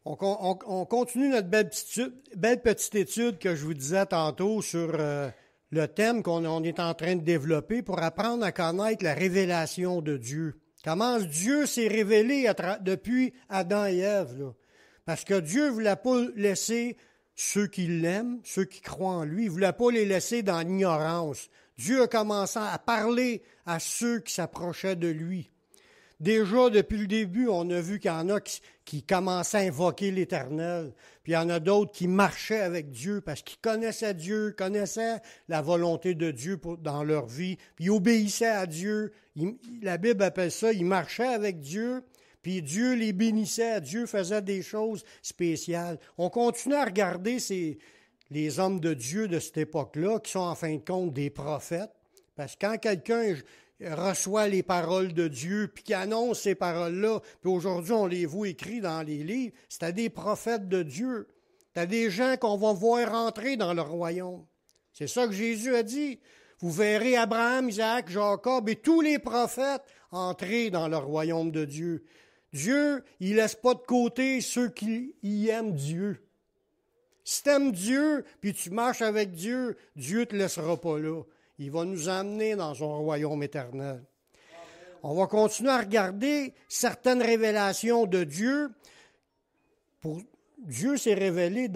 On continue notre belle petite étude que je vous disais tantôt sur le thème qu'on est en train de développer pour apprendre à connaître la révélation de Dieu. Comment Dieu s'est révélé depuis Adam et Ève, là. Parce que Dieu ne voulait pas laisser ceux qui l'aiment, ceux qui croient en lui, il ne voulait pas les laisser dans l'ignorance. Dieu a commencé à parler à ceux qui s'approchaient de lui. Déjà, depuis le début, on a vu qu'il y en a qui commençaient à invoquer l'Éternel, puis il y en a d'autres qui marchaient avec Dieu parce qu'ils connaissaient Dieu, connaissaient la volonté de Dieu dans leur vie, puis ils obéissaient à Dieu. La Bible appelle ça, ils marchaient avec Dieu, puis Dieu les bénissait, Dieu faisait des choses spéciales. On continue à regarder les hommes de Dieu de cette époque-là, qui sont en fin de compte des prophètes, parce que quand quelqu'un reçoit les paroles de Dieu, puis qui annonce ces paroles-là, puis aujourd'hui on les voit écrits dans les livres, c'était des prophètes de Dieu. C'était des gens qu'on va voir entrer dans le royaume. C'est ça que Jésus a dit. Vous verrez Abraham, Isaac, Jacob et tous les prophètes entrer dans le royaume de Dieu. Dieu, il ne laisse pas de côté ceux qui aiment Dieu. Si tu aimes Dieu, puis tu marches avec Dieu, Dieu ne te laissera pas là. Il va nous emmener dans son royaume éternel. On va continuer à regarder certaines révélations de Dieu. Dieu s'est révélé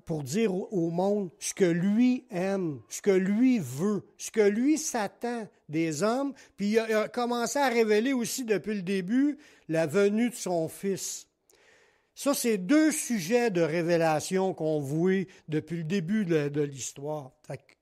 pour dire au monde ce que lui aime, ce que lui veut, ce que lui s'attend des hommes. Puis il a commencé à révéler aussi depuis le début la venue de son Fils. Ça, c'est deux sujets de révélation qu'on voit depuis le début de l'histoire.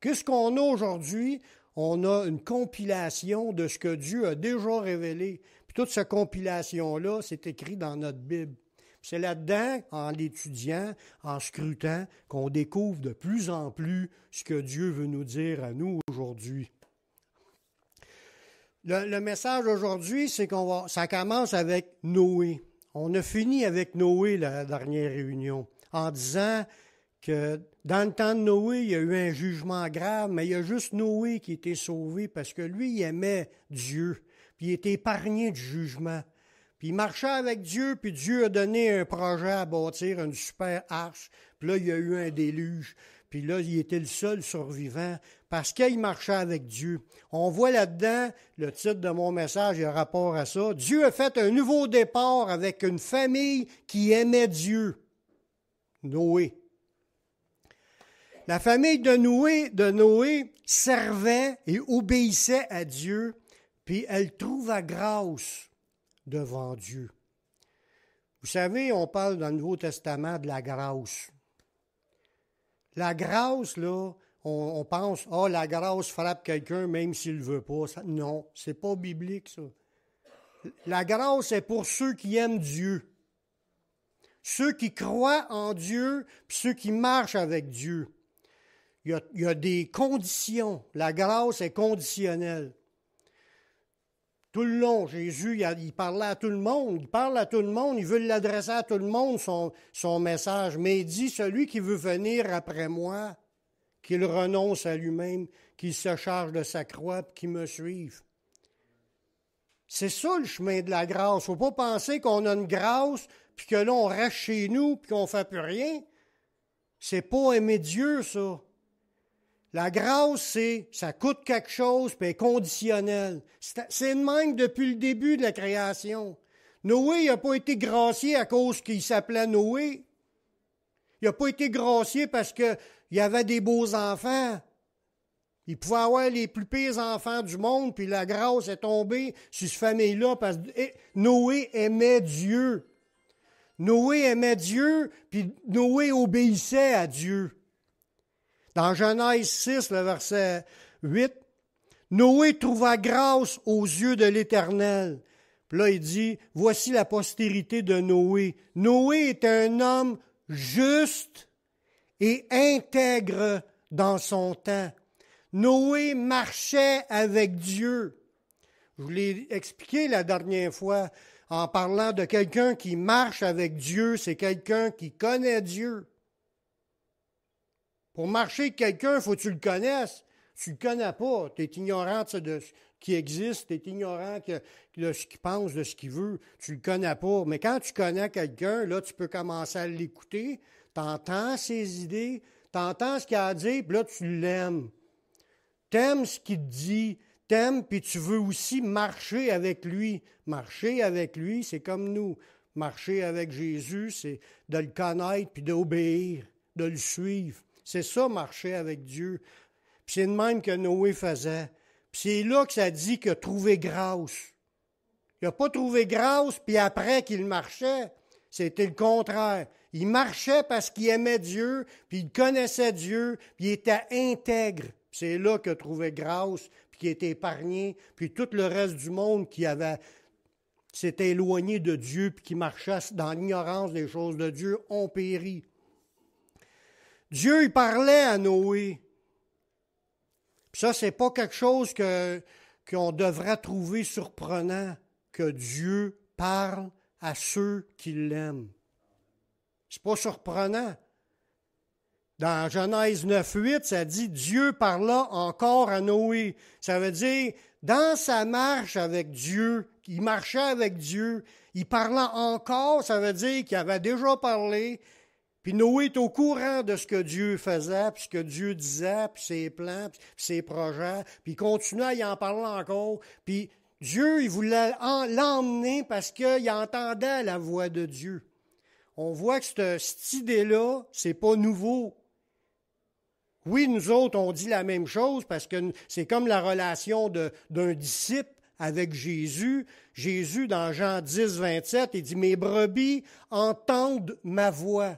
Qu'est-ce qu'on a aujourd'hui? On a une compilation de ce que Dieu a déjà révélé. Puis toute cette compilation-là, c'est écrit dans notre Bible. C'est là-dedans, en l'étudiant, en scrutant, qu'on découvre de plus en plus ce que Dieu veut nous dire à nous aujourd'hui. Le message aujourd'hui, c'est ça commence avec Noé. On a fini avec Noé la dernière réunion en disant que dans le temps de Noé, il y a eu un jugement grave, mais il y a juste Noé qui a été sauvé parce que lui, il aimait Dieu, puis il était épargné du jugement. Puis il marchait avec Dieu, puis Dieu a donné un projet à bâtir une super arche, puis là, il y a eu un déluge. Puis là, il était le seul survivant parce qu'il marchait avec Dieu. On voit là-dedans, le titre de mon message a rapport à ça. Dieu a fait un nouveau départ avec une famille qui aimait Dieu. Noé. La famille de Noé servait et obéissait à Dieu, puis elle trouva grâce devant Dieu. Vous savez, on parle dans le Nouveau Testament de la grâce. La grâce, là, on pense, la grâce frappe quelqu'un même s'il ne veut pas. Non, c'est pas biblique, ça. La grâce est pour ceux qui aiment Dieu. Ceux qui croient en Dieu, puis ceux qui marchent avec Dieu. Il y a des conditions. La grâce est conditionnelle. Tout le long, Jésus, il parlait à tout le monde. Il parle à tout le monde. Il veut l'adresser à tout le monde, son message. Mais il dit, celui qui veut venir après moi, qu'il renonce à lui-même, qu'il se charge de sa croix, puis qu'il me suive. C'est ça le chemin de la grâce. Il ne faut pas penser qu'on a une grâce, puis que là, on reste chez nous, puis qu'on ne fait plus rien. C'est pas aimer Dieu, ça. La grâce, ça coûte quelque chose, puis est conditionnel. C'est le même depuis le début de la création. Noé n'a pas été gracié à cause qu'il s'appelait Noé. Il n'a pas été gracié parce qu'il y avait des beaux enfants. Il pouvait avoir les plus pires enfants du monde, puis la grâce est tombée sur cette famille-là parce que Noé aimait Dieu. Noé aimait Dieu, puis Noé obéissait à Dieu. Dans Genèse 6, le verset 8, Noé trouva grâce aux yeux de l'Éternel. Puis là, il dit, voici la postérité de Noé. Noé était un homme juste et intègre dans son temps. Noé marchait avec Dieu. Je vous l'ai expliqué la dernière fois en parlant de quelqu'un qui marche avec Dieu, c'est quelqu'un qui connaît Dieu. Pour marcher avec quelqu'un, il faut que tu le connaisses. Tu ne le connais pas. Tu es ignorant de ce qui existe, tu es ignorant de ce qu'il pense, de ce qu'il veut. Tu ne le connais pas. Mais quand tu connais quelqu'un, là, tu peux commencer à l'écouter. Tu entends ses idées, tu entends ce qu'il a à dire, puis là, tu l'aimes. Tu aimes ce qu'il te dit, t'aimes, puis tu veux aussi marcher avec lui. Marcher avec lui, c'est comme nous. Marcher avec Jésus, c'est de le connaître, puis d'obéir, de le suivre. C'est ça, marcher avec Dieu. Puis c'est de même que Noé faisait. Puis c'est là que ça dit qu'il a trouvé grâce. Il n'a pas trouvé grâce, puis après qu'il marchait, c'était le contraire. Il marchait parce qu'il aimait Dieu, puis il connaissait Dieu, puis il était intègre. C'est là qu'il a trouvé grâce, puis qu'il était épargné, puis tout le reste du monde qui s'était éloigné de Dieu, puis qui marchait dans l'ignorance des choses de Dieu, ont péri. Dieu, il parlait à Noé. Puis ça, c'est pas quelque chose qu'on devrait trouver surprenant, que Dieu parle à ceux qui l'aiment. C'est pas surprenant. Dans Genèse 9:8, ça dit « Dieu parla encore à Noé ». Ça veut dire, dans sa marche avec Dieu, il marchait avec Dieu, il parla encore, ça veut dire qu'il avait déjà parlé, puis Noé est au courant de ce que Dieu faisait, puis ce que Dieu disait, puis ses plans, puis ses projets, puis il continuait à y en parler encore, puis Dieu, il voulait l'emmener parce qu'il entendait la voix de Dieu. On voit que cette idée-là, c'est pas nouveau. Oui, nous autres, on dit la même chose parce que c'est comme la relation d'un disciple avec Jésus. Jésus, dans Jean 10, 27, il dit « Mes brebis entendent ma voix.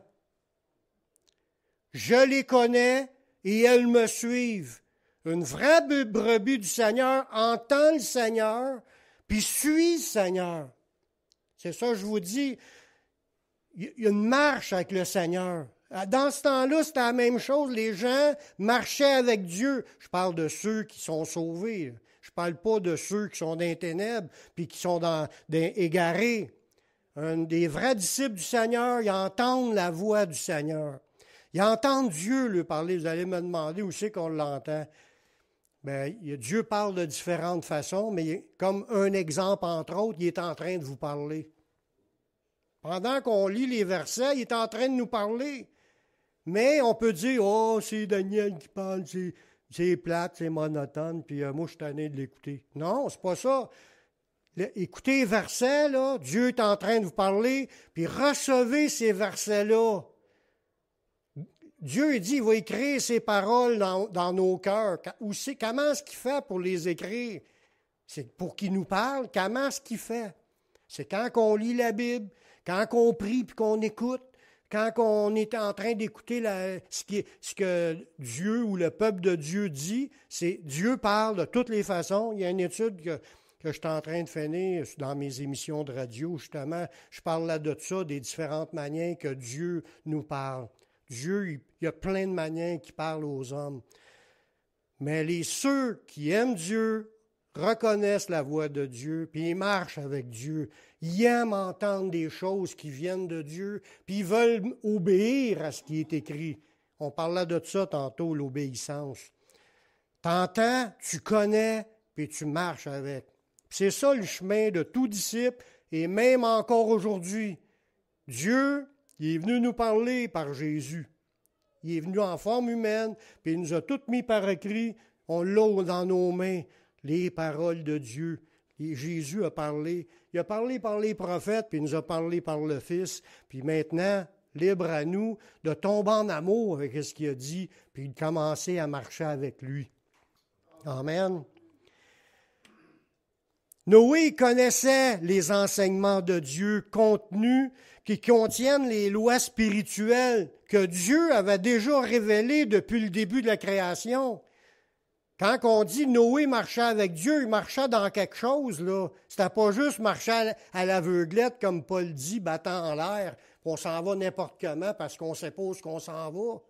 Je les connais et elles me suivent. » Une vraie brebis du Seigneur entend le Seigneur puis suit le Seigneur. C'est ça que je vous dis. Il y a une marche avec le Seigneur. Dans ce temps-là, c'était la même chose. Les gens marchaient avec Dieu. Je parle de ceux qui sont sauvés. Je ne parle pas de ceux qui sont dans les ténèbres puis qui sont égarés. Des vrais disciples du Seigneur, ils entendent la voix du Seigneur. Ils entendent Dieu lui parler. Vous allez me demander où c'est qu'on l'entend. Bien, Dieu parle de différentes façons, mais comme un exemple, entre autres, il est en train de vous parler. Pendant qu'on lit les versets, il est en train de nous parler. Mais on peut dire, oh, c'est Daniel qui parle, c'est plate, c'est monotone, puis moi, je suis tanné de l'écouter. Non, c'est pas ça. Écoutez les versets, là, Dieu est en train de vous parler, puis recevez ces versets-là. Dieu, il dit, il va écrire ses paroles dans nos cœurs. Comment est-ce qu'il fait pour les écrire? C'est pour qu'il nous parle. Comment est-ce qu'il fait? C'est quand on lit la Bible, quand on prie puis qu'on écoute, quand on est en train d'écouter ce que Dieu ou le peuple de Dieu dit, c'est Dieu parle de toutes les façons. Il y a une étude que je suis en train de finir dans mes émissions de radio, justement. Je parle là de ça, des différentes manières que Dieu nous parle. Dieu, il y a plein de manières qu'il parle aux hommes. Mais ceux qui aiment Dieu reconnaissent la voix de Dieu, puis ils marchent avec Dieu. Ils aiment entendre des choses qui viennent de Dieu, puis ils veulent obéir à ce qui est écrit. On parlait de ça tantôt, l'obéissance. T'entends, tu connais, puis tu marches avec. Puis c'est ça le chemin de tout disciple, et même encore aujourd'hui. Dieu, il est venu nous parler par Jésus. Il est venu en forme humaine, puis il nous a tout mis par écrit. On l'a dans nos mains, les paroles de Dieu. Et Jésus a parlé. Il a parlé par les prophètes, puis il nous a parlé par le Fils. Puis maintenant, libre à nous de tomber en amour avec ce qu'il a dit, puis de commencer à marcher avec lui. Amen. Noé connaissait les enseignements de Dieu contenus qui contiennent les lois spirituelles que Dieu avait déjà révélées depuis le début de la création. Quand on dit Noé marchait avec Dieu, il marchait dans quelque chose, là. C'était pas juste marcher à l'aveuglette, comme Paul dit, battant en l'air, qu'on s'en va n'importe comment parce qu'on ne sait pas où qu'on s'en va.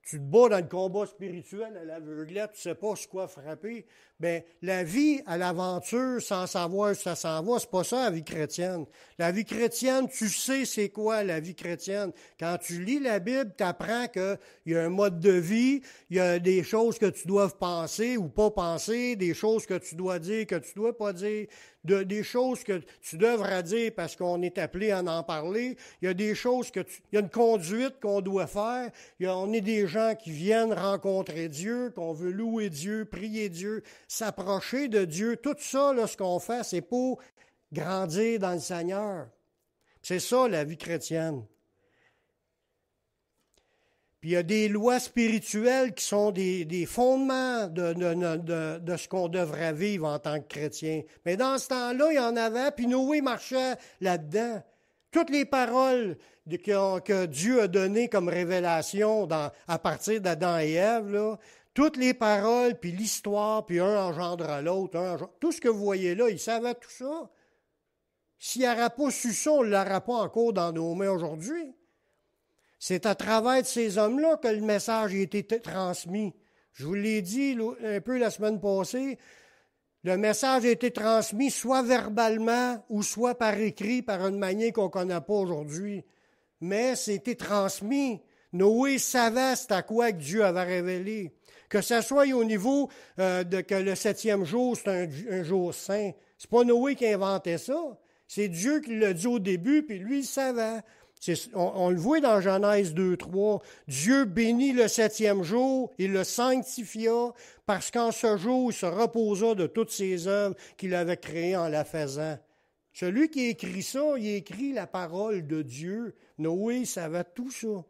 tu te bats dans le combat spirituel à l'aveuglette, tu ne sais pas sur quoi frapper. Bien, la vie à l'aventure sans savoir où ça s'en va, c'est pas ça la vie chrétienne. La vie chrétienne, tu sais c'est quoi la vie chrétienne. Quand tu lis la Bible, tu apprends qu'il y a un mode de vie, il y a des choses que tu dois penser ou pas penser, des choses que tu dois dire, que tu dois pas dire, des choses que tu devras dire parce qu'on est appelé à en parler. Il y a des choses il y a une conduite qu'on doit faire. On est des gens qui viennent rencontrer Dieu, qu'on veut louer Dieu, prier Dieu, s'approcher de Dieu. Tout ça, là, ce qu'on fait, c'est pour grandir dans le Seigneur. C'est ça, la vie chrétienne. Puis il y a des lois spirituelles qui sont des fondements de ce qu'on devrait vivre en tant que chrétien. Mais dans ce temps-là, il y en avait, puis Noé marchait là-dedans. Toutes les paroles que Dieu a données comme révélation à partir d'Adam et Ève, là, toutes les paroles, puis l'histoire, puis un engendre à l'autre, tout ce que vous voyez là, il savait tout ça. S'il n'aurait pas su ça, on ne l'aurait pas encore dans nos mains aujourd'hui. C'est à travers de ces hommes-là que le message a été transmis. Je vous l'ai dit un peu la semaine passée, le message a été transmis soit verbalement ou soit par écrit, par une manière qu'on ne connaît pas aujourd'hui. Mais c'était transmis. Noé savait c'est à quoi que Dieu avait révélé. Que ce soit au niveau que le 7e jour, c'est un jour saint. C'est pas Noé qui inventait ça. C'est Dieu qui l'a dit au début, puis lui, il savait. On le voit dans Genèse 2:3. Dieu bénit le 7e jour, il le sanctifia, parce qu'en ce jour, il se reposa de toutes ses œuvres qu'il avait créées en la faisant. Celui qui écrit ça, il écrit la parole de Dieu. Noé savait tout ça.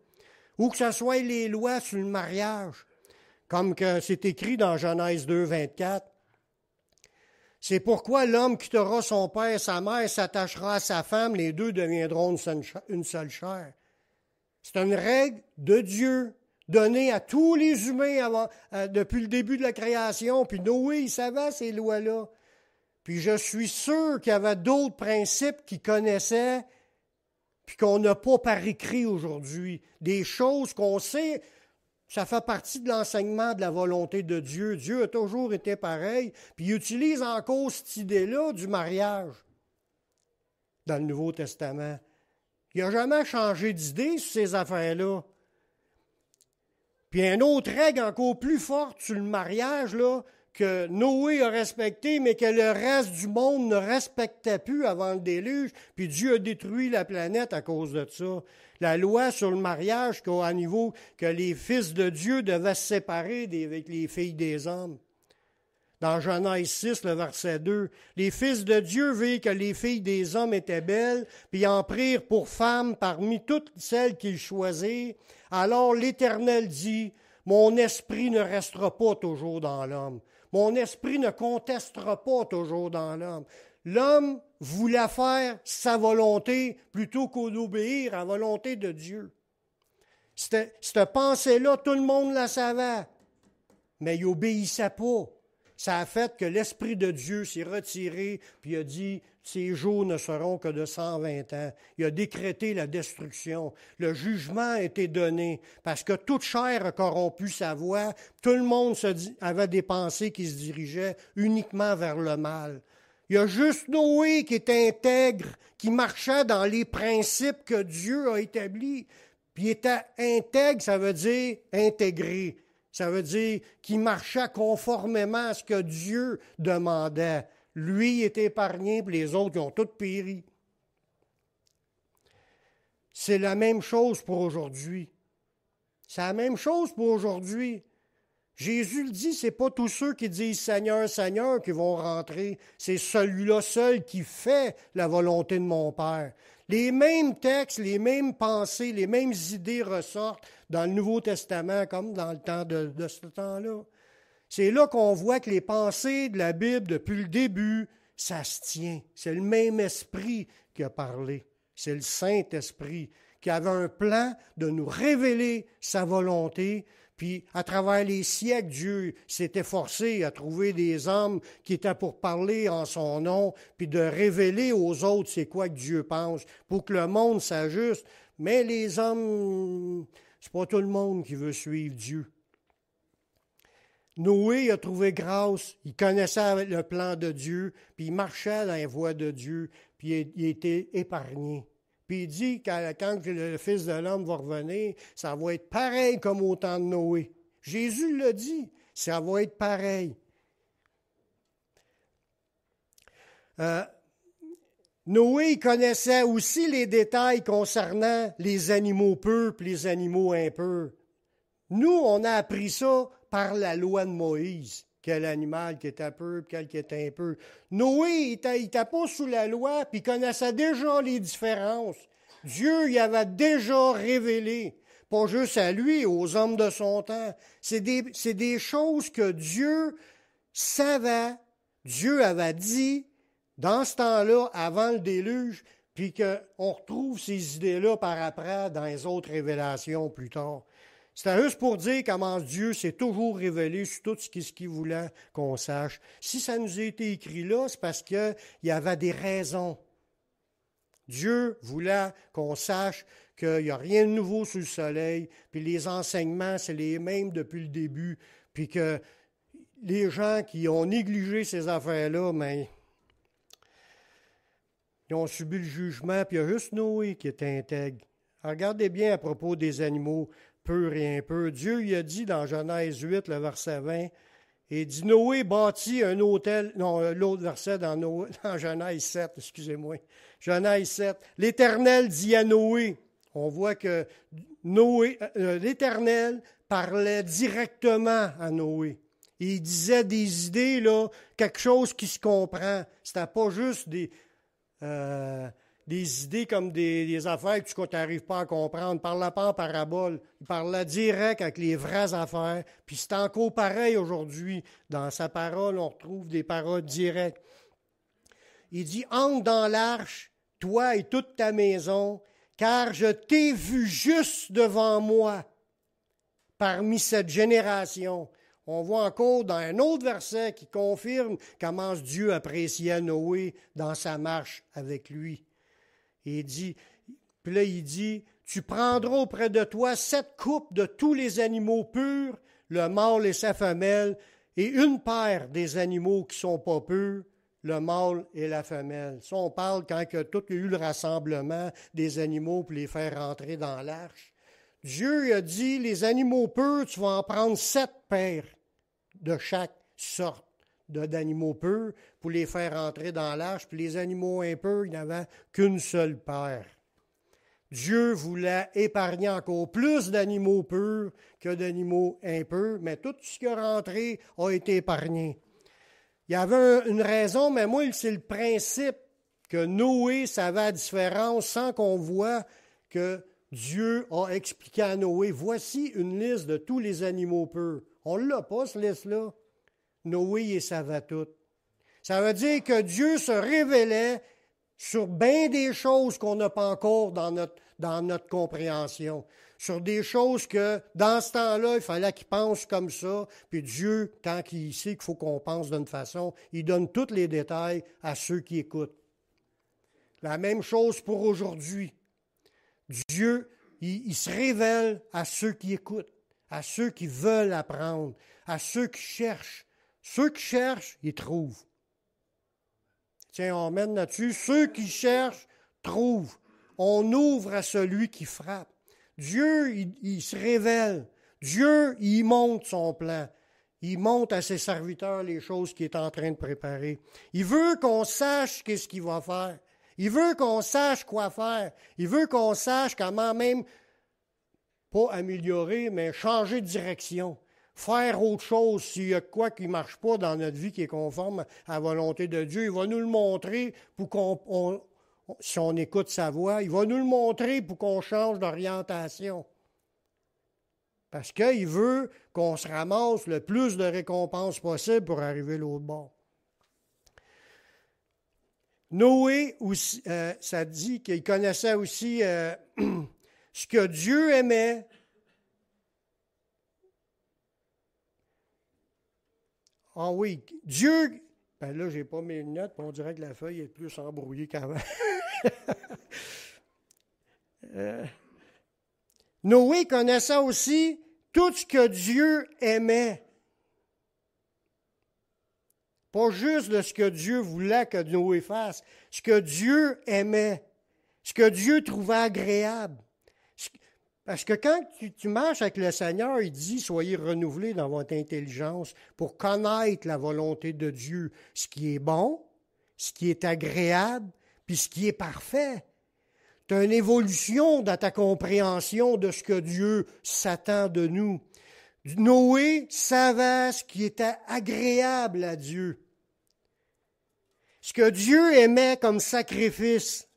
Ou que ce soit les lois sur le mariage, comme que c'est écrit dans Genèse 2:24. C'est pourquoi l'homme quittera son père et sa mère, s'attachera à sa femme, les deux deviendront une seule chair. C'est une règle de Dieu, donnée à tous les humains depuis le début de la création. Puis Noé, il savait ces lois-là. Puis je suis sûr qu'il y avait d'autres principes qu'il connaissait, puis qu'on n'a pas par écrit aujourd'hui. Des choses qu'on sait. Ça fait partie de l'enseignement de la volonté de Dieu. Dieu a toujours été pareil, puis il utilise encore cette idée-là du mariage dans le Nouveau Testament. Il n'a jamais changé d'idée sur ces affaires-là. Puis une autre règle encore plus forte sur le mariage, là, que Noé a respecté, mais que le reste du monde ne respectait plus avant le déluge, puis Dieu a détruit la planète à cause de ça. La loi sur le mariage, qu'au niveau que les fils de Dieu devaient se séparer avec les filles des hommes. Dans Genèse 6, le verset 2, les fils de Dieu virent que les filles des hommes étaient belles, puis en prirent pour femmes parmi toutes celles qu'ils choisirent. Alors l'Éternel dit, mon esprit ne restera pas toujours dans l'homme. Mon esprit ne contestera pas toujours dans l'homme. L'homme voulait faire sa volonté plutôt qu'obéir à la volonté de Dieu. Cette pensée-là, tout le monde la savait, mais il n'obéissait pas. Ça a fait que l'Esprit de Dieu s'est retiré, puis il a dit, ces jours ne seront que de 120 ans. Il a décrété la destruction. Le jugement a été donné, parce que toute chair a corrompu sa voix. Tout le monde avait des pensées qui se dirigeaient uniquement vers le mal. Il y a juste Noé qui est intègre, qui marchait dans les principes que Dieu a établis. Puis il était intègre, ça veut dire intégré. Ça veut dire qu'il marchait conformément à ce que Dieu demandait. Lui est épargné, puis les autres ils ont tous péri. C'est la même chose pour aujourd'hui. C'est la même chose pour aujourd'hui. Jésus le dit, ce n'est pas tous ceux qui disent « Seigneur, Seigneur » qui vont rentrer. C'est celui-là seul qui fait la volonté de mon Père. Les mêmes textes, les mêmes pensées, les mêmes idées ressortent dans le Nouveau Testament comme dans le temps de ce temps-là. C'est là qu'on voit que les pensées de la Bible, depuis le début, ça se tient. C'est le même esprit qui a parlé. C'est le Saint-Esprit qui avait un plan de nous révéler sa volonté. Puis, à travers les siècles, Dieu s'est efforcé à trouver des hommes qui étaient pour parler en son nom, puis de révéler aux autres c'est quoi que Dieu pense, pour que le monde s'ajuste. Mais les hommes C'est pas tout le monde qui veut suivre Dieu. Noé a trouvé grâce, il connaissait le plan de Dieu, puis il marchait dans les voies de Dieu, puis il était épargné. Puis il dit, quand le Fils de l'homme va revenir, ça va être pareil comme au temps de Noé. Jésus l'a dit, ça va être pareil. Noé il connaissait aussi les détails concernant les animaux purs et les animaux impurs. Nous, on a appris ça par la loi de Moïse. Quel animal qui était pur, quel qui était impur. Noé, il n'était pas sous la loi, puis il connaissait déjà les différences. Dieu y avait déjà révélé, pas juste à lui, aux hommes de son temps. C'est des choses que Dieu savait, Dieu avait dit dans ce temps-là, avant le déluge, puis qu'on retrouve ces idées-là par après dans les autres révélations plus tard. C'était juste pour dire comment Dieu s'est toujours révélé sur tout ce qu'il voulait qu'on sache. Si ça nous a été écrit là, c'est parce qu'il y avait des raisons. Dieu voulait qu'on sache qu'il n'y a rien de nouveau sous le soleil, puis les enseignements, c'est les mêmes depuis le début, puis que les gens qui ont négligé ces affaires-là, mais ils ont subi le jugement, puis il y a juste Noé qui est intègre. Alors, regardez bien à propos des animaux purs et impurs. Dieu il a dit dans Genèse 8, le verset 20, il dit, Noé bâtit un autel, non, l'autre verset dans Genèse 7, excusez-moi, Genèse 7, l'Éternel dit à Noé, on voit que l'Éternel parlait directement à Noé. Il disait des idées, là, quelque chose qui se comprend. C'était pas juste des idées comme des affaires que tu n'arrives pas à comprendre. Il ne parlait pas en parabole. Il parlait direct avec les vraies affaires. Puis c'est encore pareil aujourd'hui. Dans sa parole, on retrouve des paroles directes. Il dit, entre dans l'arche, toi et toute ta maison, car je t'ai vu juste devant moi parmi cette génération. On voit encore dans un autre verset qui confirme comment Dieu appréciait Noé dans sa marche avec lui. Et puis là, il dit, tu prendras auprès de toi 7 coupes de tous les animaux purs, le mâle et sa femelle, et une paire des animaux qui ne sont pas purs, le mâle et la femelle. Ça, on parle quand il y a tout eu le rassemblement des animaux pour les faire rentrer dans l'arche. Dieu a dit, les animaux purs, tu vas en prendre 7 paires de chaque sorte d'animaux purs pour les faire entrer dans l'arche, puis les animaux impurs, il n'y avait qu'une seule paire. Dieu voulait épargner encore plus d'animaux purs que d'animaux impurs, mais tout ce qui est rentré a été épargné. Il y avait une raison, mais moi, c'est le principe que Noé savait la différence sans qu'on voit que Dieu a expliqué à Noé, voici une liste de tous les animaux purs. On ne l'a pas, cette liste-là. Noé, il savait tout. Ça veut dire que Dieu se révélait sur bien des choses qu'on n'a pas encore dans notre compréhension. Sur des choses que, dans ce temps-là, il fallait qu'il pense comme ça. Puis Dieu, tant qu'il sait qu'il faut qu'on pense d'une façon, il donne tous les détails à ceux qui écoutent. La même chose pour aujourd'hui. Dieu, il se révèle à ceux qui écoutent, à ceux qui veulent apprendre, à ceux qui cherchent. Ceux qui cherchent, ils trouvent. Tiens, on mène là-dessus. Ceux qui cherchent, trouvent. On ouvre à celui qui frappe. Dieu, il se révèle. Dieu, il montre son plan. Il montre à ses serviteurs les choses qu'il est en train de préparer. Il veut qu'on sache qu'est-ce qu'il va faire. Il veut qu'on sache quoi faire. Il veut qu'on sache comment même, pas améliorer, mais changer de direction. Faire autre chose s'il y a quoi qui ne marche pas dans notre vie qui est conforme à la volonté de Dieu. Il va nous le montrer pour si on écoute sa voix, il va nous le montrer pour qu'on change d'orientation. Parce qu'il veut qu'on se ramasse le plus de récompenses possible pour arriver à l'autre bord. Noé, aussi, ça dit qu'il connaissait aussi ce que Dieu aimait. Ah oui, Dieu... Ben là, je n'ai pas mes lunettes, on dirait que la feuille est plus embrouillée qu'avant. Noé connaissait aussi tout ce que Dieu aimait. Pas juste de ce que Dieu voulait que Noé fasse, ce que Dieu aimait, ce que Dieu trouvait agréable. Parce que quand tu marches avec le Seigneur, il dit, soyez renouvelés dans votre intelligence pour connaître la volonté de Dieu, ce qui est bon, ce qui est agréable, puis ce qui est parfait. Tu as une évolution dans ta compréhension de ce que Dieu s'attend de nous. Noé savait ce qui était agréable à Dieu. Ce que Dieu aimait comme sacrifice.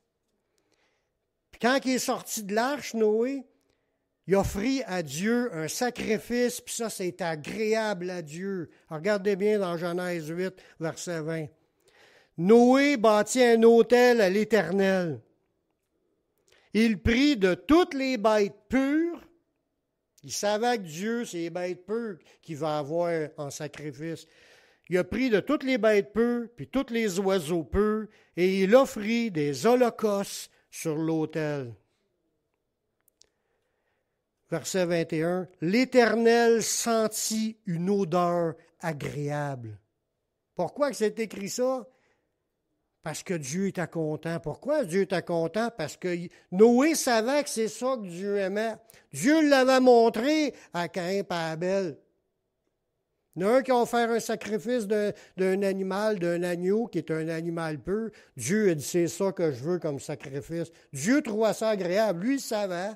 Puis quand il est sorti de l'arche, Noé, il offrit à Dieu un sacrifice, puis ça, c'est agréable à Dieu. Regardez bien dans Genèse 8, verset 20. Noé bâtit un autel à l'Éternel. Il prit de toutes les bêtes pures. Il savait que Dieu, c'est les bêtes pures qu'il va avoir en sacrifice. Il a pris de toutes les bêtes pures, puis tous les oiseaux purs, et il offrit des holocaustes sur l'autel. Verset 21, l'Éternel sentit une odeur agréable. Pourquoi que c'est écrit ça? Parce que Dieu était content. Pourquoi Dieu était content? Parce que Noé savait que c'est ça que Dieu aimait. Dieu l'avait montré à Caïn et à Abel. Il y en a un qui a offert un sacrifice d'un animal, d'un agneau, qui est un animal pur. Dieu a dit, c'est ça que je veux comme sacrifice. Dieu trouvait ça agréable. Lui, il savait.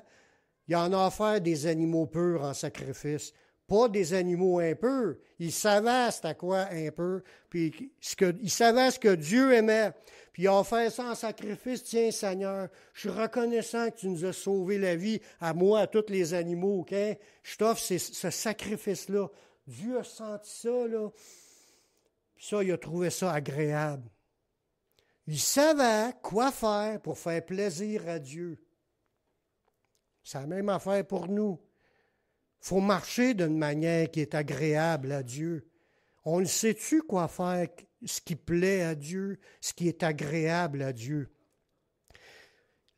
Il en a offert des animaux purs en sacrifice. Pas des animaux impurs. Il savait c'était quoi impur. Puis il savait ce que Dieu aimait. Puis il a offert ça en sacrifice. Tiens, Seigneur, je suis reconnaissant que tu nous as sauvé la vie, à moi, à tous les animaux. Okay? Je t'offre ce sacrifice-là. Dieu a senti ça, là. Puis ça, il a trouvé ça agréable. Il savait quoi faire pour faire plaisir à Dieu. C'est la même affaire pour nous. Il faut marcher d'une manière qui est agréable à Dieu. On le sait-tu quoi faire, ce qui plaît à Dieu, ce qui est agréable à Dieu.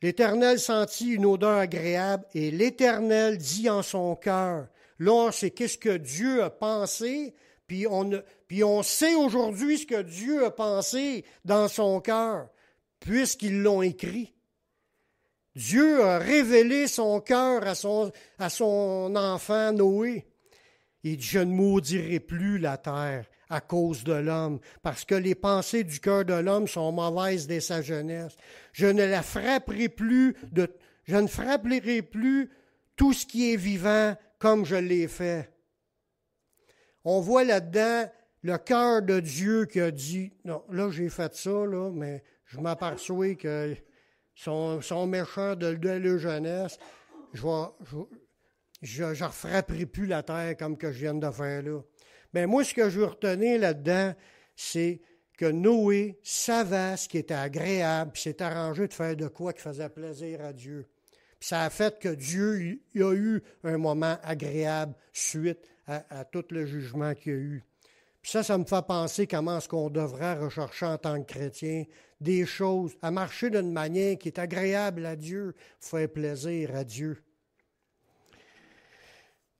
L'Éternel sentit une odeur agréable et l'Éternel dit en son cœur. Là, c'est qu'est-ce que Dieu a pensé, puis on sait aujourd'hui ce que Dieu a pensé dans son cœur, puisqu'ils l'ont écrit. Dieu a révélé son cœur à son enfant Noé. Il dit, je ne maudirai plus la terre à cause de l'homme, parce que les pensées du cœur de l'homme sont mauvaises dès sa jeunesse. Je ne frapperai plus tout ce qui est vivant comme je l'ai fait. On voit là-dedans le cœur de Dieu qui a dit, non, là j'ai fait ça, là, mais je m'aperçois que sont méchants de leur jeunesse, je ne frapperai plus la terre comme que je viens de faire là. Mais moi, ce que je veux retenir là-dedans, c'est que Noé savait ce qui était agréable, puis s'est arrangé de faire de quoi qui faisait plaisir à Dieu. Puis ça a fait que Dieu il a eu un moment agréable suite à tout le jugement qu'il y a eu. Puis ça me fait penser comment est-ce qu'on devrait rechercher en tant que chrétien des choses, à marcher d'une manière qui est agréable à Dieu, faire plaisir à Dieu.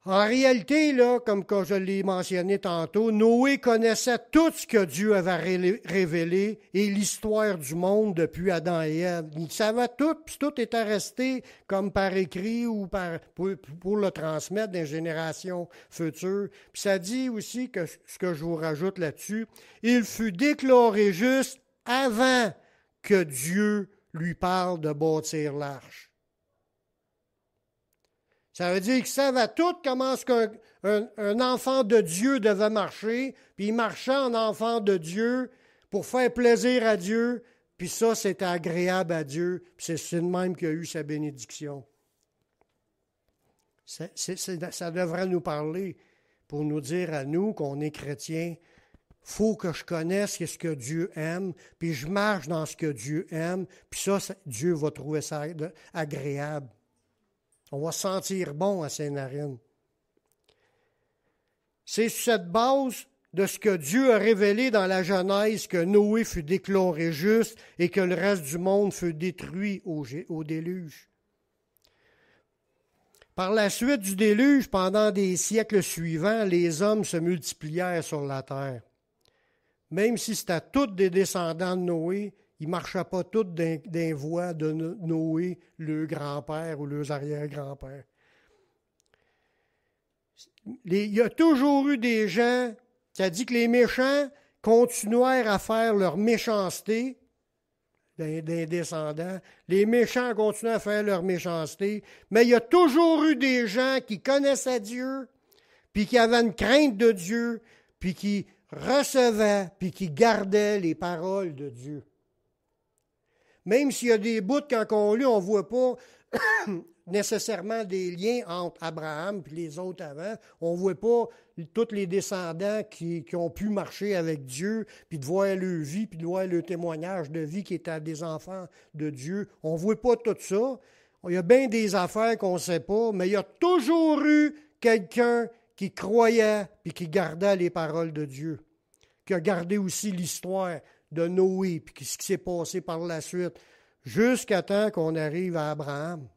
En réalité, là, comme quand je l'ai mentionné tantôt, Noé connaissait tout ce que Dieu avait révélé et l'histoire du monde depuis Adam et Ève. Il savait tout, puis tout était resté comme par écrit ou pour le transmettre des générations futures. Puis ça dit aussi que ce que je vous rajoute là-dessus, il fut déclaré juste avant que Dieu lui parle de bâtir l'arche. Ça veut dire qu'il savait tout comment est-ce qu'un enfant de Dieu devait marcher, puis il marchait en enfant de Dieu pour faire plaisir à Dieu, puis ça, c'était agréable à Dieu, puis c'est le même qu'il a eu sa bénédiction. Ça devrait nous parler pour nous dire à nous qu'on est chrétiens. Il faut que je connaisse ce que Dieu aime, puis je marche dans ce que Dieu aime, puis ça Dieu va trouver ça agréable. On va se sentir bon à ses narines. C'est sur cette base de ce que Dieu a révélé dans la Genèse que Noé fut déclaré juste et que le reste du monde fut détruit au déluge. Par la suite du déluge, pendant des siècles suivants, les hommes se multiplièrent sur la terre. Même si c'était tous des descendants de Noé, ils ne marchaient pas tous d'un voie de Noé, le grand-père ou leurs arrière-grands-pères. Il y a toujours eu des gens, ça dit que les méchants continuèrent à faire leur méchanceté, des descendants. Les méchants continuent à faire leur méchanceté, mais il y a toujours eu des gens qui connaissaient Dieu, puis qui avaient une crainte de Dieu, puis qui recevaient, puis qui gardaient les paroles de Dieu. Même s'il y a des bouts, quand on lit, on ne voit pas nécessairement des liens entre Abraham et les autres avant. On ne voit pas tous les descendants qui ont pu marcher avec Dieu, puis de voir leur vie, puis de voir le témoignage de vie qui étaient des enfants de Dieu. On ne voit pas tout ça. Il y a bien des affaires qu'on ne sait pas, mais il y a toujours eu quelqu'un qui croyait et qui gardait les paroles de Dieu, qui a gardé aussi l'histoire de Noé, puis ce qui s'est passé par la suite, jusqu'à temps qu'on arrive à Abraham.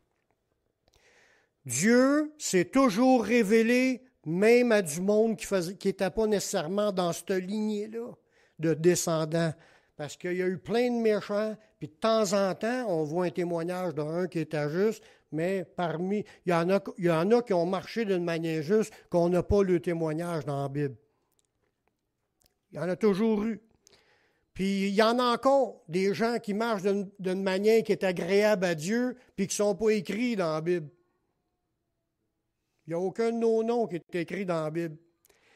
Dieu s'est toujours révélé, même à du monde qui n'était pas nécessairement dans cette lignée-là de descendants, parce qu'il y a eu plein de méchants, puis de temps en temps, on voit un témoignage d'un qui était juste, mais parmi, il y en a qui ont marché d'une manière juste, qu'on n'a pas le témoignage dans la Bible. Il y en a toujours eu. Puis il y en a encore des gens qui marchent d'une manière qui est agréable à Dieu, puis qui ne sont pas écrits dans la Bible. Il n'y a aucun de nos noms qui est écrit dans la Bible.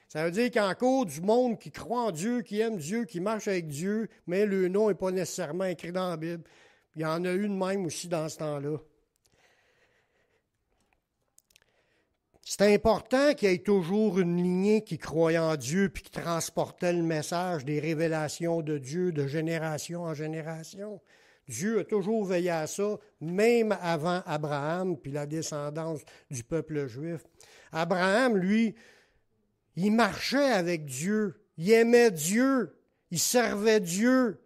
Ça veut dire qu'il y a encore du monde qui croit en Dieu, qui aime Dieu, qui marche avec Dieu, mais le nom n'est pas nécessairement écrit dans la Bible. Il y en a eu de même aussi dans ce temps-là. C'est important qu'il y ait toujours une lignée qui croyait en Dieu puis qui transportait le message des révélations de Dieu de génération en génération. Dieu a toujours veillé à ça, même avant Abraham puis la descendance du peuple juif. Abraham, lui, il marchait avec Dieu, il aimait Dieu, il servait Dieu,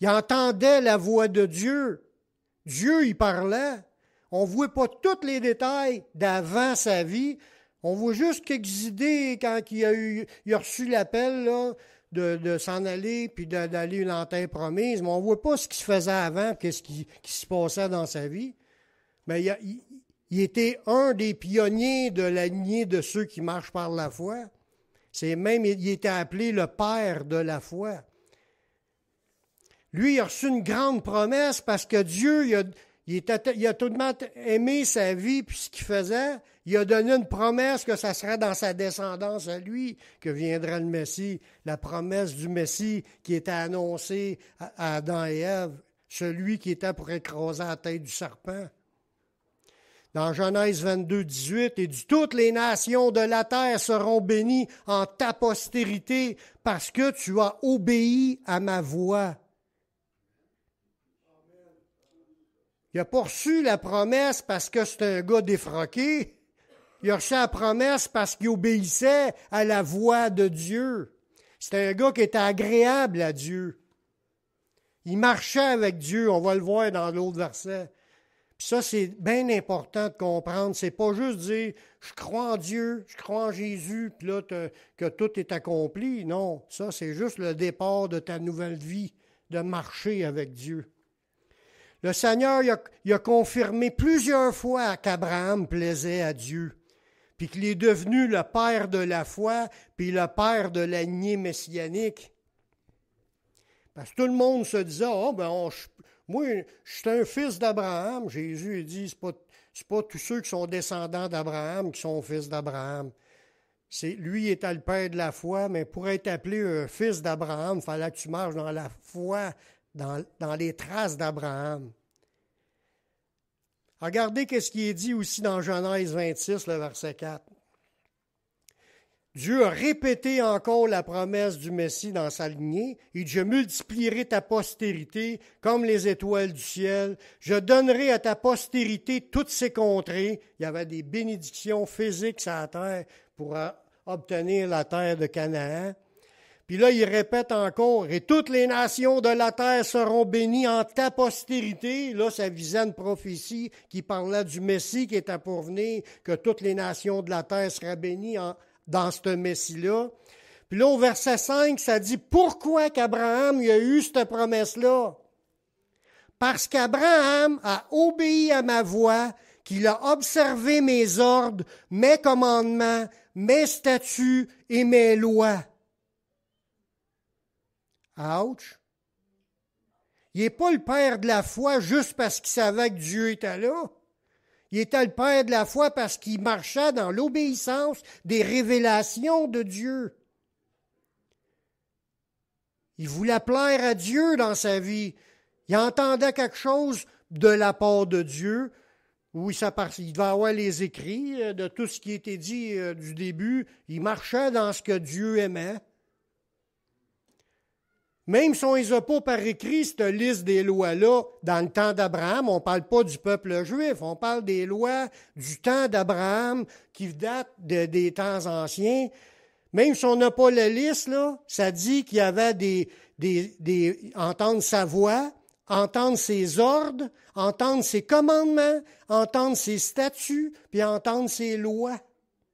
il entendait la voix de Dieu. Dieu, il parlait. On ne voit pas tous les détails d'avant sa vie. On voit juste quelques idées quand il a reçu l'appel là, de s'en aller puis d'aller dans la terre promise. Mais on ne voit pas ce qui se faisait avant, qu'est-ce qui se passait dans sa vie. Mais il était un des pionniers de la lignée de ceux qui marchent par la foi. Il était appelé le père de la foi. Lui, il a reçu une grande promesse parce que Dieu, il a tout de même aimé sa vie puis ce qu'il faisait. Il a donné une promesse que ça serait dans sa descendance à lui que viendra le Messie. La promesse du Messie qui était annoncée à Adam et Ève, celui qui était pour écraser la tête du serpent. Dans Genèse 22, 18, il dit « Toutes les nations de la terre seront bénies en ta postérité parce que tu as obéi à ma voix. » Il n'a pas reçu la promesse parce que c'est un gars défroqué. Il a reçu la promesse parce qu'il obéissait à la voix de Dieu. C'était un gars qui était agréable à Dieu. Il marchait avec Dieu, on va le voir dans l'autre verset. Puis ça, c'est bien important de comprendre. C'est pas juste dire « je crois en Dieu, je crois en Jésus, puis là, que tout est accompli ». Non, ça, c'est juste le départ de ta nouvelle vie, de marcher avec Dieu. Le Seigneur il a confirmé plusieurs fois qu'Abraham plaisait à Dieu, puis qu'il est devenu le père de la foi, puis le père de la lignée messianique. Parce que tout le monde se disait « moi, je suis un fils d'Abraham. » Jésus il dit « c'est pas tous ceux qui sont descendants d'Abraham qui sont fils d'Abraham. » Lui était le père de la foi, mais pour être appelé un fils d'Abraham, il fallait que tu marches dans la foi, dans les traces d'Abraham. Regardez ce qui est dit aussi dans Genèse 26, le verset 4. Dieu a répété encore la promesse du Messie dans sa lignée. Il dit, je multiplierai ta postérité comme les étoiles du ciel. Je donnerai à ta postérité toutes ces contrées. Il y avait des bénédictions physiques sur la terre pour obtenir la terre de Canaan. Puis là, il répète encore, « Et toutes les nations de la terre seront bénies en ta postérité. » Là, ça visait une prophétie qui parlait du Messie qui était pour venir, que toutes les nations de la terre seraient bénies dans ce Messie-là. Puis là, au verset 5, ça dit, « Pourquoi qu'Abraham il a eu cette promesse-là? Parce qu'Abraham a obéi à ma voix, qu'il a observé mes ordres, mes commandements, mes statuts et mes lois. » Ouch! Il n'est pas le père de la foi juste parce qu'il savait que Dieu était là. Il était le père de la foi parce qu'il marchait dans l'obéissance des révélations de Dieu. Il voulait plaire à Dieu dans sa vie. Il entendait quelque chose de la part de Dieu. Oui, il devait avoir les écrits de tout ce qui était dit du début. Il marchait dans ce que Dieu aimait. Même si on ne les a pas par écrit, cette liste des lois-là, dans le temps d'Abraham, on ne parle pas du peuple juif, on parle des lois du temps d'Abraham qui datent des temps anciens. Même si on n'a pas la liste, là, ça dit qu'il y avait entendre sa voix, entendre ses ordres, entendre ses commandements, entendre ses statuts, puis entendre ses lois.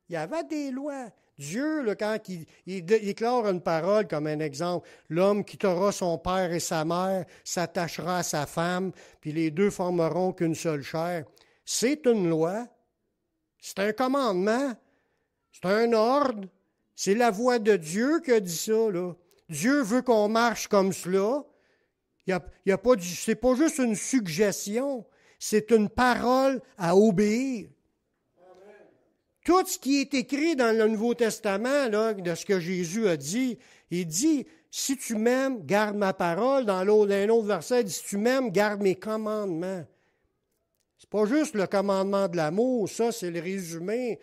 Il y avait des lois. Dieu, là, quand il déclare une parole comme un exemple, l'homme quittera son père et sa mère, s'attachera à sa femme, puis les deux formeront qu'une seule chair. C'est une loi, c'est un commandement, c'est un ordre, c'est la voix de Dieu qui a dit ça, là. Dieu veut qu'on marche comme cela. C'est pas juste une suggestion, c'est une parole à obéir. Tout ce qui est écrit dans le Nouveau Testament, là, de ce que Jésus a dit, il dit, si tu m'aimes, garde ma parole. Dans un autre verset, il dit, si tu m'aimes, garde mes commandements. C'est pas juste le commandement de l'amour, ça, c'est le résumé.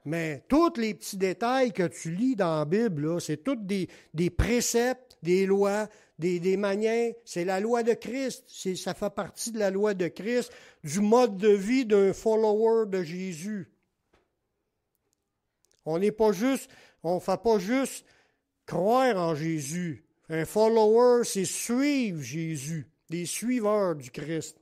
Mais tous les petits détails que tu lis dans la Bible, là, c'est tous des préceptes, des lois, des manières. C'est la loi de Christ. Ça fait partie de la loi de Christ, du mode de vie d'un follower de Jésus. On ne fait pas juste croire en Jésus. Un follower, c'est suivre Jésus, des suiveurs du Christ.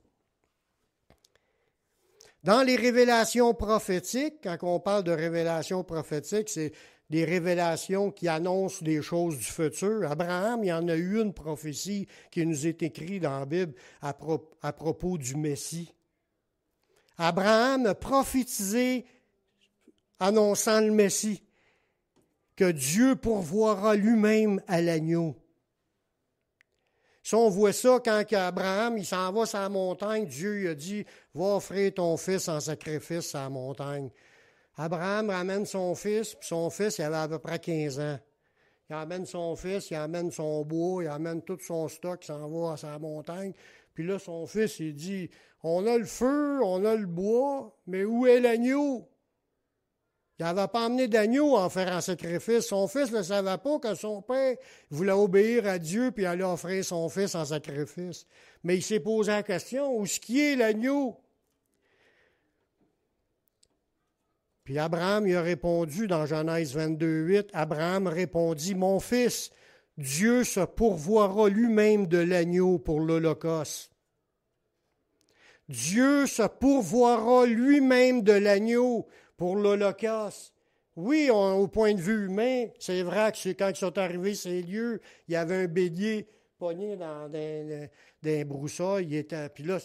Dans les révélations prophétiques, quand on parle de révélations prophétiques, c'est des révélations qui annoncent des choses du futur. Abraham, il y en a eu une prophétie qui nous est écrite dans la Bible à propos du Messie. Abraham a prophétisé annonçant le Messie, que Dieu pourvoira lui-même à l'agneau. Si on voit ça, quand Abraham il s'en va sur la montagne, Dieu lui a dit, va offrir ton fils en sacrifice sur la montagne. Abraham ramène son fils, puis son fils il avait à peu près 15 ans. Il amène son fils, il amène son bois, il amène tout son stock, il s'en va sur la montagne. Puis là, son fils, il dit, on a le feu, on a le bois, mais où est l'agneau? Il n'avait pas emmené d'agneau en faire un sacrifice. Son fils ne savait pas que son père voulait obéir à Dieu puis allait offrir son fils en sacrifice. Mais il s'est posé la question, où est-ce qu'il est l'agneau? Puis Abraham il a répondu dans Genèse 22:8, Abraham répondit, « Mon fils, Dieu se pourvoira lui-même de l'agneau pour l'Holocauste. » Dieu se pourvoira lui-même de l'agneau pour l'Holocauste. Oui, au point de vue humain, c'est vrai que quand ils sont arrivés ces lieux, il y avait un bélier pogné dans des broussailles, puis là,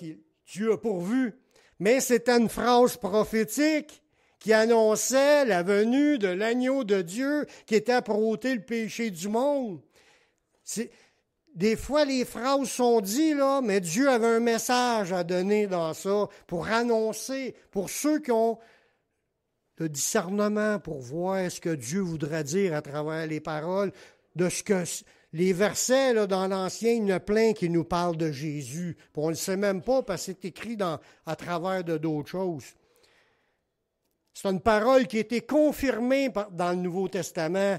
Dieu a pourvu. Mais c'était une phrase prophétique qui annonçait la venue de l'agneau de Dieu qui était pour ôter le péché du monde. Des fois, les phrases sont dites, là, mais Dieu avait un message à donner dans ça pour annoncer, pour ceux qui ont le discernement pour voir ce que Dieu voudrait dire à travers les paroles, de ce que les versets là, dans l'Ancien, il y en a plein qui nous parlent de Jésus. Puis on ne le sait même pas parce que c'est écrit à travers d'autres choses. C'est une parole qui a été confirmée dans le Nouveau Testament,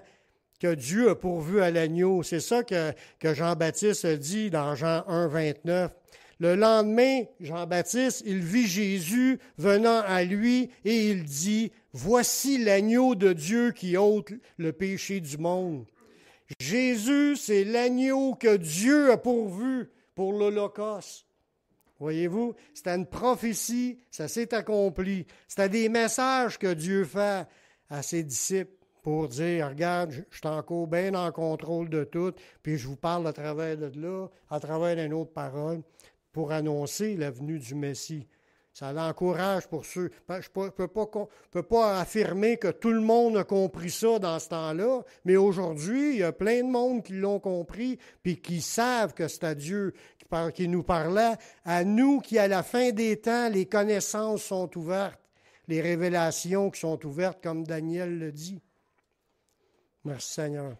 que Dieu a pourvu à l'agneau. C'est ça que Jean-Baptiste a dit dans Jean 1, 29. Le lendemain, Jean-Baptiste, il vit Jésus venant à lui et il dit, « Voici l'agneau de Dieu qui ôte le péché du monde. » Jésus, c'est l'agneau que Dieu a pourvu pour l'Holocauste. Voyez-vous, c'était une prophétie, ça s'est accompli. C'était des messages que Dieu fait à ses disciples pour dire, regarde, je suis encore bien en contrôle de tout, puis je vous parle à travers de là, à travers d'une autre parole, pour annoncer la venue du Messie. Ça l'encourage pour ceux. Je ne peux pas affirmer que tout le monde a compris ça dans ce temps-là, mais aujourd'hui, il y a plein de monde qui l'ont compris, puis qui savent que c'est à Dieu qui nous parlait. À nous qui, à la fin des temps, les connaissances sont ouvertes, les révélations qui sont ouvertes, comme Daniel le dit. Merci Seigneur.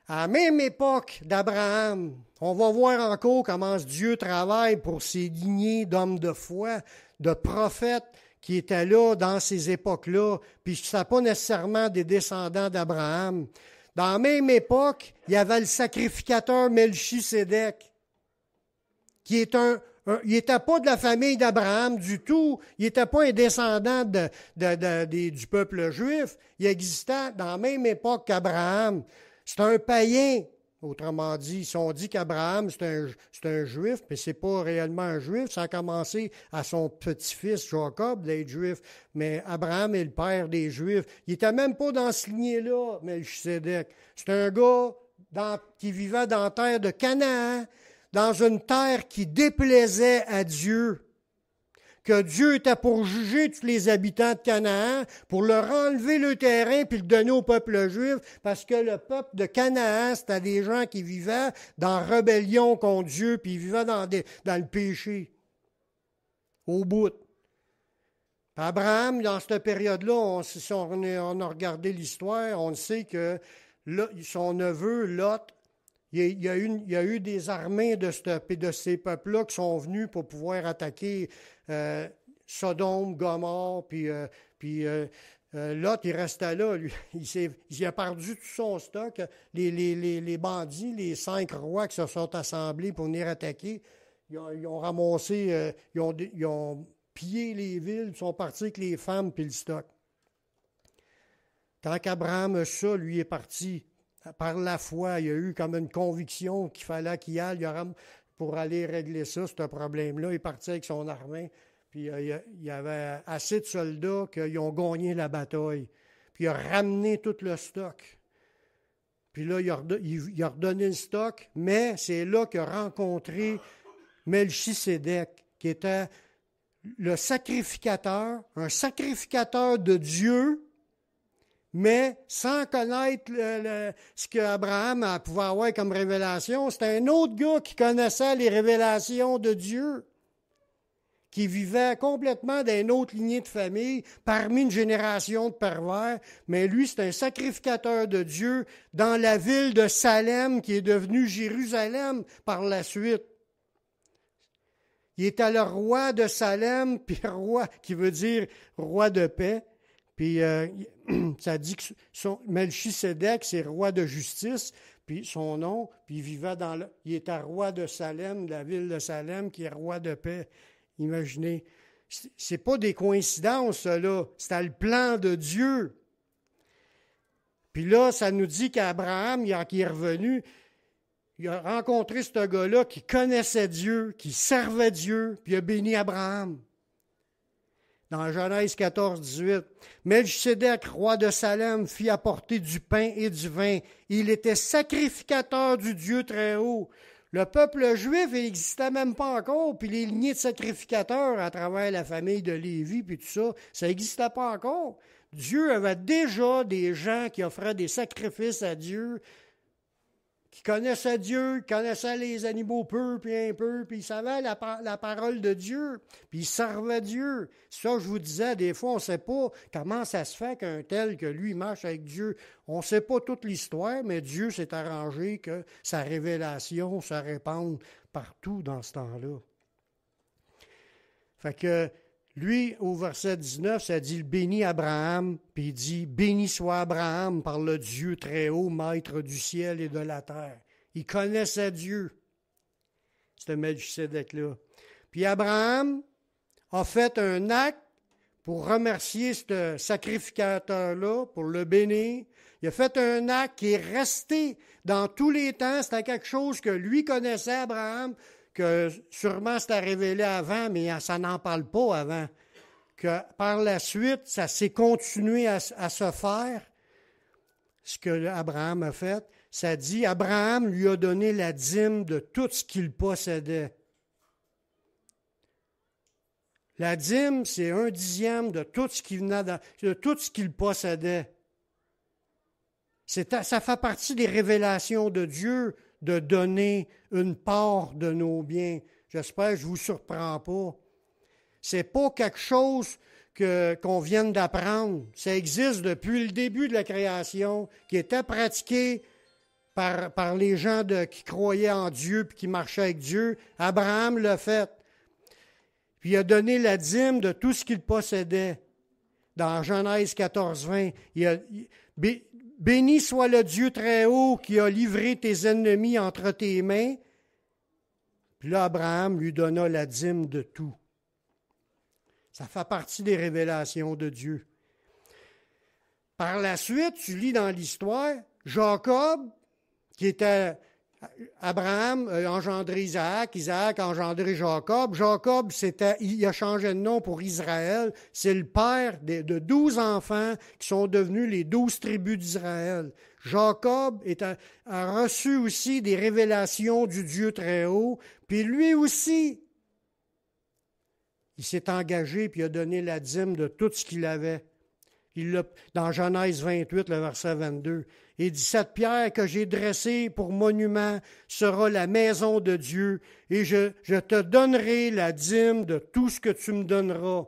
À la même époque d'Abraham, on va voir encore comment Dieu travaille pour ces lignées d'hommes de foi, de prophètes qui étaient là dans ces époques-là, puis ce n'est pas nécessairement des descendants d'Abraham. Dans la même époque, il y avait le sacrificateur Melchisédek, qui est il n'était pas de la famille d'Abraham du tout. Il n'était pas un descendant du peuple juif. Il existait dans la même époque qu'Abraham. C'est un païen, autrement dit. Si on dit qu'Abraham, c'est un juif, mais ce n'est pas réellement un juif. Ça a commencé à son petit-fils Jacob d'être juif. Mais Abraham est le père des Juifs. Il n'était même pas dans ce lignée-là, Melchisédek. C'est un gars qui vivait dans la terre de Canaan, dans une terre qui déplaisait à Dieu, que Dieu était pour juger tous les habitants de Canaan, pour leur enlever le terrain puis le donner au peuple juif, parce que le peuple de Canaan, c'était des gens qui vivaient dans rébellion contre Dieu, puis ils vivaient dans le péché, au bout. Puis Abraham, dans cette période-là, si on a regardé l'histoire, on sait que son neveu, Lot, il y a eu des armées de ces peuples-là qui sont venus pour pouvoir attaquer Sodome, Gomorrhe, puis Lot, il restait là. Lui, il a perdu tout son stock. Les bandits, les 5 rois qui se sont assemblés pour venir attaquer, ils ont ramassé, ils ont pillé les villes, ils sont partis avec les femmes puis le stock. Quand qu'Abraham a ça, lui est parti. Par la foi, il y a eu comme une conviction qu'il fallait qu'il y aille pour aller régler ça, ce problème-là. Il est parti avec son armée, puis il y avait assez de soldats qu'ils ont gagné la bataille. Puis il a ramené tout le stock. Puis là, il a redonné le stock, mais c'est là qu'il a rencontré Melchisédek, qui était le sacrificateur, un sacrificateur de Dieu, mais sans connaître ce qu'Abraham pouvait avoir comme révélation. C'était un autre gars qui connaissait les révélations de Dieu, qui vivait complètement dans une autre lignée de famille, parmi une génération de pervers. Mais lui, c'est un sacrificateur de Dieu dans la ville de Salem, qui est devenue Jérusalem par la suite. Il était le roi de Salem, puis roi, qui veut dire roi de paix. Puis ça dit que Melchisédek, c'est roi de justice, puis son nom, puis il était roi de Salem, de la ville de Salem, qui est roi de paix. Imaginez, c'est pas des coïncidences, ça, là. C'était le plan de Dieu. Puis là, ça nous dit qu'Abraham, qui est revenu, il a rencontré ce gars-là qui connaissait Dieu, qui servait Dieu, puis il a béni Abraham. Dans Genèse 14, 18, Melchisédek, roi de Salem, fit apporter du pain et du vin. Il était sacrificateur du Dieu très haut. Le peuple juif, il n'existait même pas encore, puis les lignées de sacrificateurs à travers la famille de Lévi, puis tout ça n'existait pas encore. Dieu avait déjà des gens qui offraient des sacrifices à Dieu, qui connaissaient Dieu, qui connaissaient les animaux peu, puis un peu, puis ils savaient la parole de Dieu, puis ils servaient Dieu. Ça, je vous disais, des fois, on ne sait pas comment ça se fait qu'un tel que lui marche avec Dieu. On ne sait pas toute l'histoire, mais Dieu s'est arrangé que sa révélation se répande partout dans ce temps-là. Fait que lui, au verset 19, ça dit « Bénis Abraham », puis il dit « Béni soit Abraham par le Dieu très haut, maître du ciel et de la terre. » Il connaissait Dieu, ce Melchisédek-là. Puis Abraham a fait un acte pour remercier ce sacrificateur-là, pour le bénir. Il a fait un acte qui est resté dans tous les temps. C'était quelque chose que lui connaissait, Abraham, que sûrement c'était révélé avant, mais ça n'en parle pas avant. Que par la suite, ça s'est continué à se faire, ce que Abraham a fait. Ça dit, Abraham lui a donné la dîme de tout ce qu'il possédait. La dîme, c'est 1/10 de tout ce qui venait de tout ce qu'il possédait. Ça fait partie des révélations de Dieu de donner une part de nos biens. J'espère que je ne vous surprends pas. Ce n'est pas quelque chose qu'on vient d'apprendre. Ça existe depuis le début de la création, qui était pratiqué par les gens qui croyaient en Dieu et qui marchaient avec Dieu. Abraham l'a fait. Puis il a donné la dîme de tout ce qu'il possédait. Dans Genèse 14, 20, béni soit le Dieu très haut qui a livré tes ennemis entre tes mains. Puis là, Abraham lui donna la dîme de tout. Ça fait partie des révélations de Dieu. Par la suite, tu lis dans l'histoire, Jacob, qui était Abraham a engendré Isaac, Isaac a engendré Jacob. Jacob, il a changé de nom pour Israël. C'est le père de 12 enfants qui sont devenus les 12 tribus d'Israël. Jacob a reçu aussi des révélations du Dieu très haut, puis lui aussi, il s'est engagé puis il a donné la dîme de tout ce qu'il avait. Dans Genèse 28, le verset 22, il dit, cette pierre que j'ai dressée pour monument sera la maison de Dieu, et je te donnerai la dîme de tout ce que tu me donneras.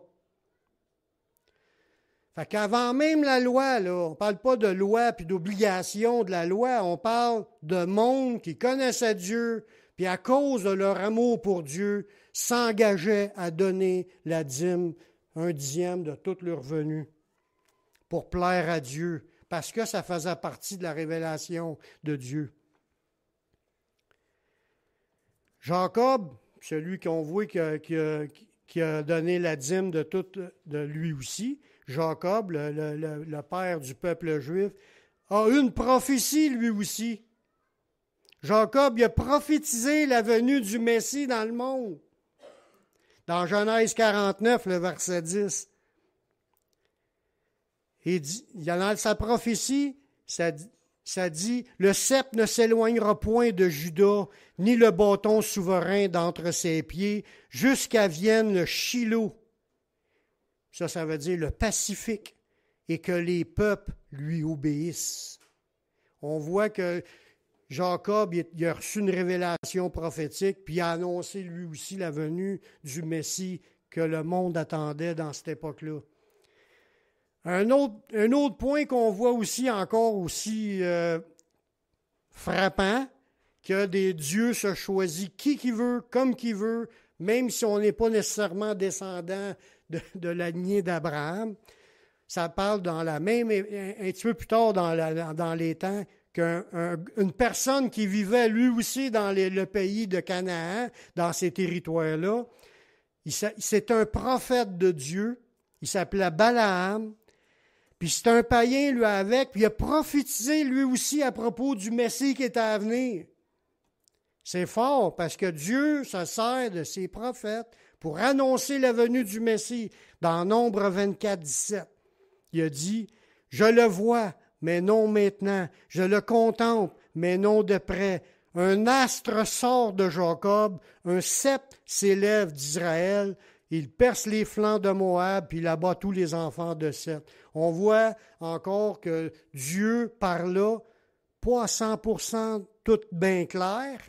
Fait qu'avant même la loi, là, on ne parle pas de loi puis d'obligation de la loi, on parle de monde qui connaissait Dieu, puis à cause de leur amour pour Dieu, s'engageait à donner la dîme, 1/10 de tout leur revenu, pour plaire à Dieu, parce que ça faisait partie de la révélation de Dieu. Jacob, celui qu'on voit qui a donné la dîme de tout de lui aussi, Jacob, le père du peuple juif, a une prophétie lui aussi. Jacob, il a prophétisé la venue du Messie dans le monde. Dans Genèse 49, le verset 10. Et dans sa prophétie, ça dit, le sceptre ne s'éloignera point de Juda, ni le bâton souverain d'entre ses pieds, jusqu'à vienne le Shiloh. Ça veut dire le Pacifique, et que les peuples lui obéissent. On voit que Jacob, il a reçu une révélation prophétique, puis il a annoncé lui aussi la venue du Messie que le monde attendait dans cette époque-là. Un autre point qu'on voit aussi encore aussi frappant, que des dieux se choisissent qui veut, comme qui veut, même si on n'est pas nécessairement descendant de la lignée d'Abraham. Ça parle dans la même, un petit peu plus tard dans les temps, qu'une personne qui vivait lui aussi dans le pays de Canaan, dans ces territoires-là, c'est un prophète de Dieu, il s'appelait Balaam. Puis c'est un païen, lui, avec, puis il a prophétisé, lui aussi, à propos du Messie qui était à venir. C'est fort, parce que Dieu se sert de ses prophètes pour annoncer la venue du Messie. Dans Nombre 24, 17, il a dit, « Je le vois, mais non maintenant. Je le contemple, mais non de près. Un astre sort de Jacob, un sceptre s'élève d'Israël. Il perce les flancs de Moab, puis il abat tous les enfants de Seth. » On voit encore que Dieu, par là, pas à 100% tout bien clair,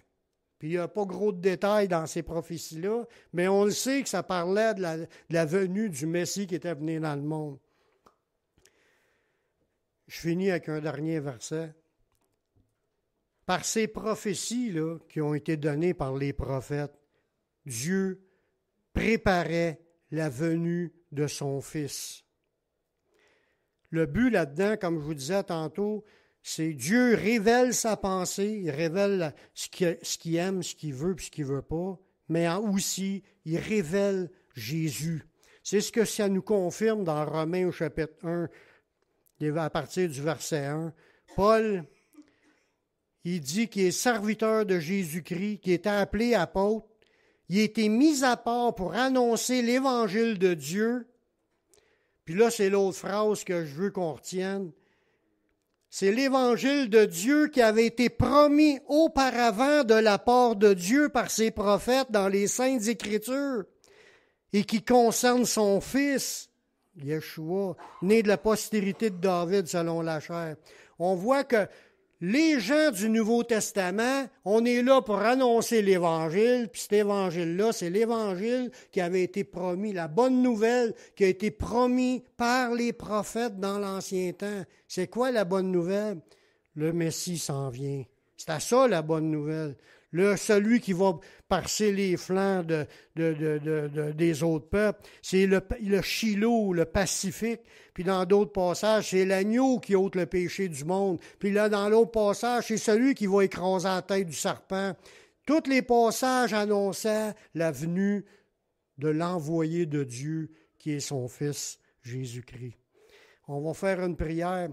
puis il n'y a pas gros de détails dans ces prophéties-là, mais on le sait que ça parlait de la venue du Messie qui était venu dans le monde. Je finis avec un dernier verset. Par ces prophéties-là qui ont été données par les prophètes, Dieu préparait la venue de son Fils. Le but là-dedans, comme je vous disais tantôt, c'est Dieu révèle sa pensée, il révèle ce qu'il aime, ce qu'il veut, puis ce qu'il ne veut pas, mais aussi, il révèle Jésus. C'est ce que ça nous confirme dans Romains au chapitre 1, à partir du verset 1. Paul, il dit qu'il est serviteur de Jésus-Christ, qu'il était appelé apôtre. Il a été mis à part pour annoncer l'Évangile de Dieu. Puis là, c'est l'autre phrase que je veux qu'on retienne. C'est l'Évangile de Dieu qui avait été promis auparavant de la part de Dieu par ses prophètes dans les Saintes Écritures et qui concerne son Fils, Yeshua, né de la postérité de David selon la chair. On voit que les gens du Nouveau Testament, on est là pour annoncer l'Évangile, puis cet Évangile-là, c'est l'Évangile qui avait été promis, la bonne nouvelle qui a été promis par les prophètes dans l'Ancien temps. C'est quoi la bonne nouvelle? Le Messie s'en vient. C'est à ça la bonne nouvelle. Celui qui va percer les flancs des autres peuples, c'est le Shiloh, le Pacifique. Puis dans d'autres passages, c'est l'agneau qui ôte le péché du monde. Puis là, dans l'autre passage, c'est celui qui va écraser la tête du serpent. Tous les passages annonçaient la venue de l'envoyé de Dieu, qui est son Fils Jésus-Christ. On va faire une prière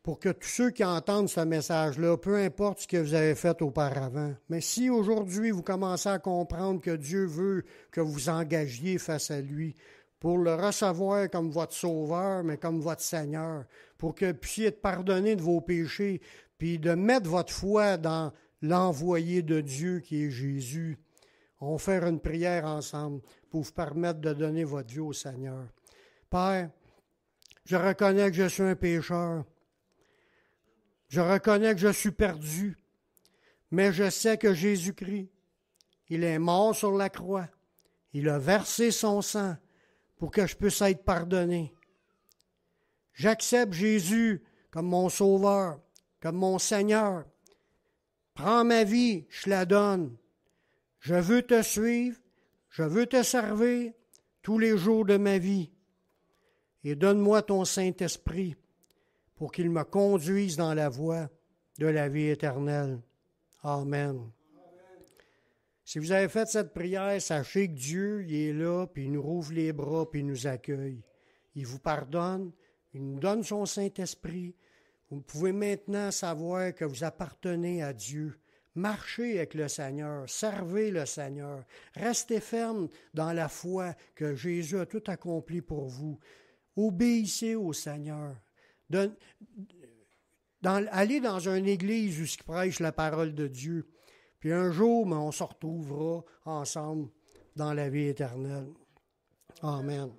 pour que tous ceux qui entendent ce message-là, peu importe ce que vous avez fait auparavant, mais si aujourd'hui vous commencez à comprendre que Dieu veut que vous engagiez face à lui pour le recevoir comme votre Sauveur, mais comme votre Seigneur, pour que vous puissiez être pardonné de vos péchés, puis de mettre votre foi dans l'envoyé de Dieu qui est Jésus, on va faire une prière ensemble pour vous permettre de donner votre vie au Seigneur. Père, je reconnais que je suis un pécheur. Je reconnais que je suis perdu, mais je sais que Jésus-Christ, il est mort sur la croix. Il a versé son sang pour que je puisse être pardonné. J'accepte Jésus comme mon Sauveur, comme mon Seigneur. Prends ma vie, je la donne. Je veux te suivre, je veux te servir tous les jours de ma vie. Et donne-moi ton Saint-Esprit pour qu'il me conduise dans la voie de la vie éternelle. Amen. Si vous avez fait cette prière, sachez que Dieu, il est là, puis il nous rouvre les bras, puis il nous accueille. Il vous pardonne, il nous donne son Saint-Esprit. Vous pouvez maintenant savoir que vous appartenez à Dieu. Marchez avec le Seigneur, servez le Seigneur. Restez ferme dans la foi que Jésus a tout accompli pour vous. Obéissez au Seigneur. Allez dans une église où il prêche la parole de Dieu. Puis un jour, on se retrouvera ensemble dans la vie éternelle. Amen.